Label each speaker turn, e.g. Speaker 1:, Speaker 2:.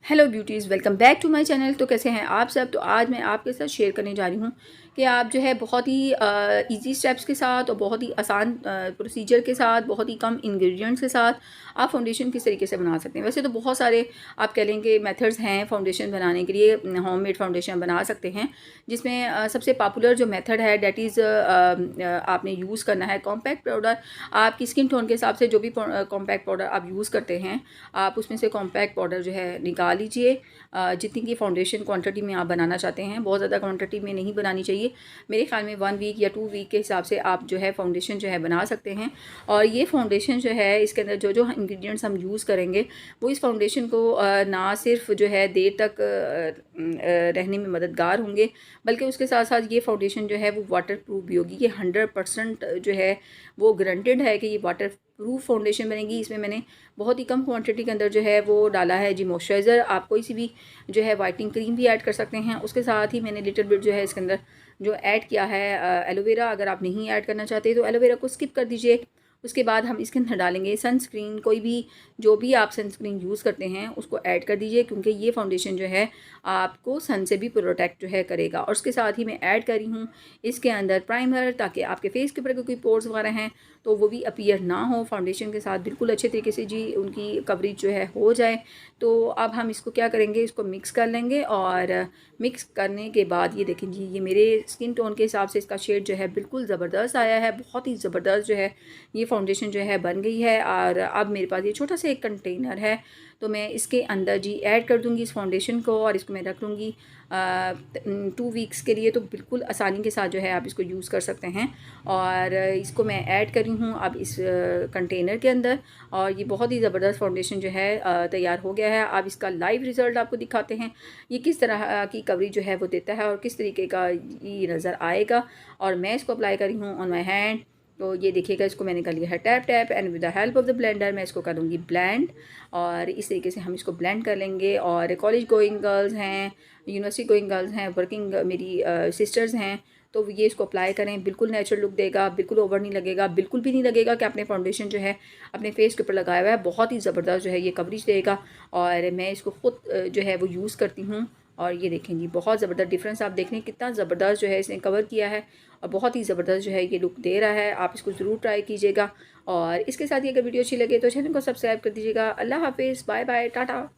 Speaker 1: Hello beauties, welcome back to my channel. तो कैसे हैं आप सब। तो आज मैं आपके साथ शेयर करने जा रही हूँ कि आप जो है बहुत ही इजी स्टेप्स के साथ और बहुत ही आसान प्रोसीजर के साथ, बहुत ही कम इंग्रेडिएंट्स के साथ आप फाउंडेशन किस तरीके से बना सकते हैं। वैसे तो बहुत सारे आप कह लेंगे मेथड्स हैं फाउंडेशन बनाने के लिए, होममेड फाउंडेशन बना सकते हैं, जिसमें सबसे पॉपुलर जो मेथड है डैट इज़ आपने यूज़ करना है कॉम्पैक्ट पाउडर। आपकी स्किन टोन के हिसाब से जो भी कॉम्पैक्ट पाउडर आप यूज़ करते हैं, आप उसमें से कॉम्पैक्ट पाउडर जो है निकाल लीजिए। जितनी की फाउंडेशन क्वांटिटी में आप बनाना चाहते हैं, बहुत ज़्यादा क्वांटिटी में नहीं बनानी चाहिए। मेरे ख्याल में 1 वीक या 2 वीक के हिसाब से आप जो है फाउंडेशन जो है बना सकते हैं। और ये फाउंडेशन जो है, इसके अंदर जो जो इंग्रेडिएंट्स हम यूज़ करेंगे वो इस फाउंडेशन को ना सिर्फ जो है देर तक रहने में मददगार होंगे, बल्कि उसके साथ साथ ये फाउंडेशन जो है वो वाटर प्रूफ भी होगी। ये 100% जो है वो गारंटेड है कि ये वाटर प्रूफ फाउंडेशन बनेगी। इसमें मैंने बहुत ही कम क्वांटिटी के अंदर जो है वो डाला है जी मॉइस्चराइज़र। आप कोई सी भी जो है वाइटनिंग क्रीम भी ऐड कर सकते हैं। उसके साथ ही मैंने लिटिल बिट जो है इसके अंदर जो ऐड किया है एलोवेरा। अगर आप नहीं ऐड करना चाहते तो एलोवेरा को स्किप कर दीजिए। उसके बाद हम इसके अंदर डालेंगे सनस्क्रीन। कोई भी जो भी आप सनस्क्रीन यूज़ करते हैं उसको ऐड कर दीजिए, क्योंकि ये फाउंडेशन जो है आपको सन से भी प्रोटेक्ट जो है करेगा। और उसके साथ ही मैं ऐड करी हूँ इसके अंदर प्राइमर, ताकि आपके फेस के ऊपर कोई पोर्स वगैरह हैं तो वो भी अपीयर ना हो। फाउंडेशन के साथ बिल्कुल अच्छे तरीके से जी उनकी कवरेज जो है हो जाए। तो अब हम इसको क्या करेंगे, इसको मिक्स कर लेंगे। और मिक्स करने के बाद ये देखें जी, ये मेरे स्किन टोन के हिसाब से इसका शेड जो है बिल्कुल ज़बरदस्त आया है। बहुत ही ज़बरदस्त जो है ये फाउंडेशन जो है बन गई है। और अब मेरे पास ये छोटा सा एक कंटेनर है, तो मैं इसके अंदर जी ऐड कर दूँगी इस फाउंडेशन को और इसको मैं रख लूँगी 2 वीक्स के लिए। तो बिल्कुल आसानी के साथ जो है आप इसको यूज़ कर सकते हैं। और इसको मैं ऐड कर रही हूँ अब इस कंटेनर के अंदर। और ये बहुत ही ज़बरदस्त फाउंडेशन जो है तैयार हो गया है। अब इसका लाइव रिज़ल्ट आपको दिखाते हैं, ये किस तरह की कवरेज जो है वो देता है और किस तरीके का ये नज़र आएगा। और मैं इसको अप्लाई कर रही हूँ ऑन माई हैंड। तो ये देखिएगा, इसको मैंने कर लिया है tap tap, and with the help of the blender मैं इसको करूँगी ब्लेंड। और इस तरीके से हम इसको ब्लेंड कर लेंगे। और कॉलेज गोइंग गर्ल्स हैं, यूनिवर्सिटी गोइंग गर्ल्स हैं, वर्किंग मेरी सिस्टर्स हैं, तो ये इसको अप्लाई करें। बिल्कुल नेचुरल लुक देगा, बिल्कुल ओवर नहीं लगेगा, बिल्कुल भी नहीं लगेगा कि आपने फाउंडेशन जो है अपने फेस के ऊपर लगाया हुआ है। बहुत ही ज़बरदस्त जो है ये कवरेज देगा। और मैं इसको ख़ुद जो है वो यूज़ करती हूँ। और ये देखें जी, बहुत ज़बरदस्त डिफरेंस आप देख लें, कितना ज़बरदस्त जो है इसने कवर किया है और बहुत ही ज़बरदस्त जो है ये लुक दे रहा है। आप इसको ज़रूर ट्राई कीजिएगा। और इसके साथ ही अगर वीडियो अच्छी लगे तो चैनल को सब्सक्राइब कर दीजिएगा। अल्लाह हाफिज़, बाय बाय, टाटा।